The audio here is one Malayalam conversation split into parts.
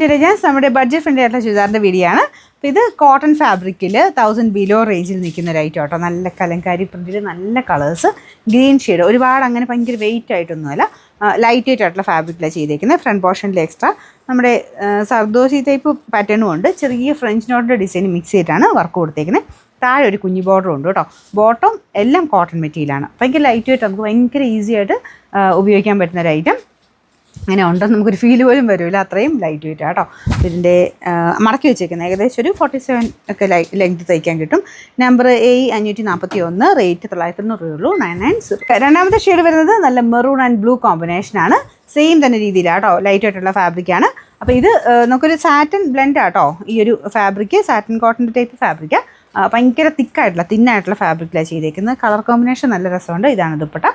ടു രജാസ്. നമ്മുടെ ബഡ്ജറ്റ് ഫ്രണ്ട്ലി ആയിട്ടുള്ള ചുരിദാറിൻ്റെ വീഡിയോ ആണ്. അപ്പോൾ ഇത് കോട്ടൺ ഫാബ്രിക്കിൽ 1000 ബിലോ റേഞ്ചിൽ നിൽക്കുന്ന ഒരു ഐറ്റം കേട്ടോ. നല്ല കലങ്കാരി പ്രിൻറ്റിൽ നല്ല കളേഴ്സ്, ഗ്രീൻ ഷെയ്ഡ്, ഒരുപാട് അങ്ങനെ ഭയങ്കര വെയിറ്റ് ആയിട്ടൊന്നുമല്ല, ലൈറ്റ് വെയിറ്റ് ആയിട്ടുള്ള ഫാബ്രിക്കിലാണ് ചെയ്തേക്കുന്നത്. ഫ്രണ്ട് പോർഷനിൽ എക്സ്ട്രാ നമ്മുടെ സർദോസി ടൈപ്പ് പാറ്റേണും ഉണ്ട്. ചെറിയ ഫ്രഞ്ച് നോട്ടിൻ്റെ ഡിസൈൻ മിക്സ് ചെയ്തിട്ടാണ് വർക്ക് കൊടുത്തേക്കുന്നത്. താഴെ ഒരു കുഞ്ഞു ബോർഡർ ഉണ്ട് കേട്ടോ. ബോട്ടം എല്ലാം കോട്ടൺ മെറ്റീരിയലാണ്. ഭയങ്കര ലൈറ്റ് വെയിറ്റ്, നമുക്ക് ഭയങ്കര ഈസി ആയിട്ട് ഉപയോഗിക്കാൻ പറ്റുന്ന ഒരു ഐറ്റം. അങ്ങനെ ഉണ്ടെന്ന് നമുക്കൊരു ഫീൽ പോലും വരില്ല, അത്രയും ലൈറ്റ് വെയിറ്റ് ആട്ടോ. ഇതിൻ്റെ മടക്കി വെച്ചേക്കുന്നത് ഏകദേശം ഒരു 47 ഒക്കെ ലെങ്ത് തയ്ക്കാൻ കിട്ടും. നമ്പർ A541, റേറ്റ് 990 ഉള്ളൂ, 990. രണ്ടാമത്തെ ഷെയ്ഡ് വരുന്നത് നല്ല മെറൂൺ ആൻഡ് ബ്ലൂ കോമ്പിനേഷനാണ്. സെയിം തന്നെ രീതിയിലാട്ടോ, ലൈറ്റ് ആയിട്ടുള്ള ഫാബ്രിക്കാണ്. അപ്പോൾ ഇത് നമുക്കൊരു സാറ്റൻ ബ്ലെൻഡ് ആട്ടോ. ഈ ഒരു ഫാബ്രിക്ക് സാറ്റൻ കോട്ടൻ്റെ ടൈപ്പ് ഫാബ്രിക്കാണ്. ഭയങ്കര തിക്കായിട്ടുള്ള തിന്നായിട്ടുള്ള ഫാബ്രിക്കിലാണ് ചെയ്തേക്കുന്നത്. കളർ കോമ്പിനേഷൻ നല്ല രസമുണ്ട്. ഇതാണ് ദുപ്പട്ട.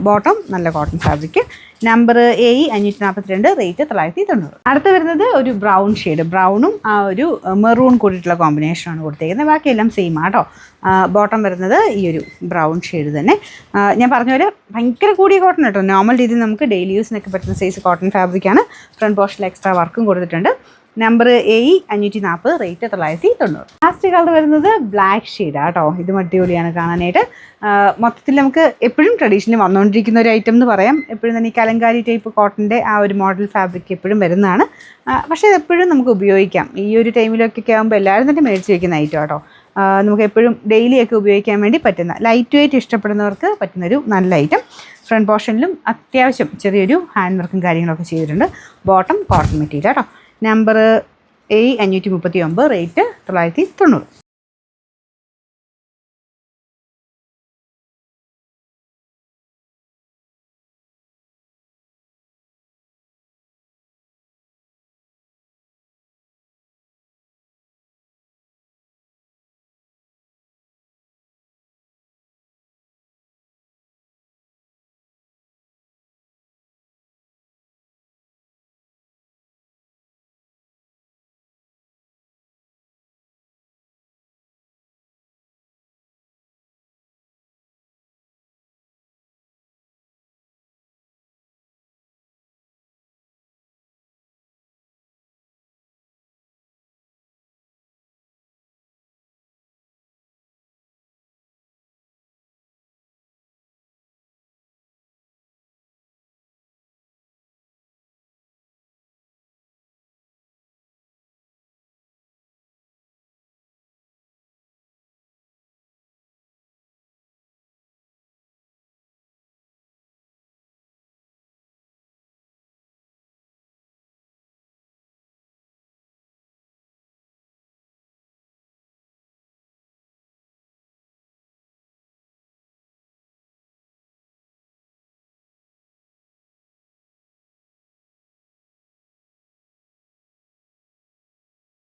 ബോട്ടം നല്ല cotton fabric. Number A542, rate 990. അടുത്ത് വരുന്നത് ഒരു ബ്രൗൺ ഷെയ്ഡ്, ബ്രൗണും ആ ഒരു മെറൂൺ കൂടിയിട്ടുള്ള കോമ്പിനേഷനാണ് കൊടുത്തേക്കുന്നത്. ബാക്കിയെല്ലാം സെയിം ആട്ടോ. ബോട്ടം വരുന്നത് ഈ ഒരു ബ്രൗൺ ഷെയ്ഡ് തന്നെ. ഞാൻ പറഞ്ഞ പോലെ ഭയങ്കര കൂടിയ കോട്ടൺ കേട്ടോ. നോർമൽ രീതിയിൽ നമുക്ക് ഡെയിലി യൂസിനൊക്കെ പറ്റുന്ന സൈസ് കോട്ടൺ ഫാബ്രിക്കാണ്. ഫ്രണ്ട് പോർഷനിൽ എക്സ്ട്രാ വർക്കും കൊടുത്തിട്ടുണ്ട്. Number A540, rate 990. Last colour വരുന്നത് ബ്ലാക്ക് ഷെയ്ഡാണ് കേട്ടോ. ഇതും അടിപൊളിയാണ് കാണാനായിട്ട്. മൊത്തത്തിൽ നമുക്ക് എപ്പോഴും ട്രഡീഷണലി വന്നുകൊണ്ടിരിക്കുന്ന ഒരു ഐറ്റം എന്ന് പറയാം. എപ്പോഴും തന്നെ ഈ കലങ്കാരി ടൈപ്പ് കോട്ടൻ്റെ ആ ഒരു മോഡൽ ഫാബ്രിക് എപ്പോഴും വരുന്നതാണ്. പക്ഷേ ഇതെപ്പോഴും നമുക്ക് ഉപയോഗിക്കാം. ഈ ഒരു ടൈമിലൊക്കെ ആകുമ്പോൾ എല്ലാവരും തന്നെ മേടിച്ച് വയ്ക്കുന്ന ഐറ്റം കേട്ടോ. നമുക്ക് എപ്പോഴും ഡെയിലിയൊക്കെ ഉപയോഗിക്കാൻ വേണ്ടി പറ്റുന്ന, ലൈറ്റ് വെയിറ്റ് ഇഷ്ടപ്പെടുന്നവർക്ക് പറ്റുന്നൊരു നല്ല ഐറ്റം. ഫ്രണ്ട് പോർഷനിലും അത്യാവശ്യം ചെറിയൊരു ഹാൻഡ് വർക്കും കാര്യങ്ങളൊക്കെ ചെയ്തിട്ടുണ്ട്. ബോട്ടം കോട്ടൺ മെറ്റീരിയൽ കേട്ടോ. Number A539, rate 990.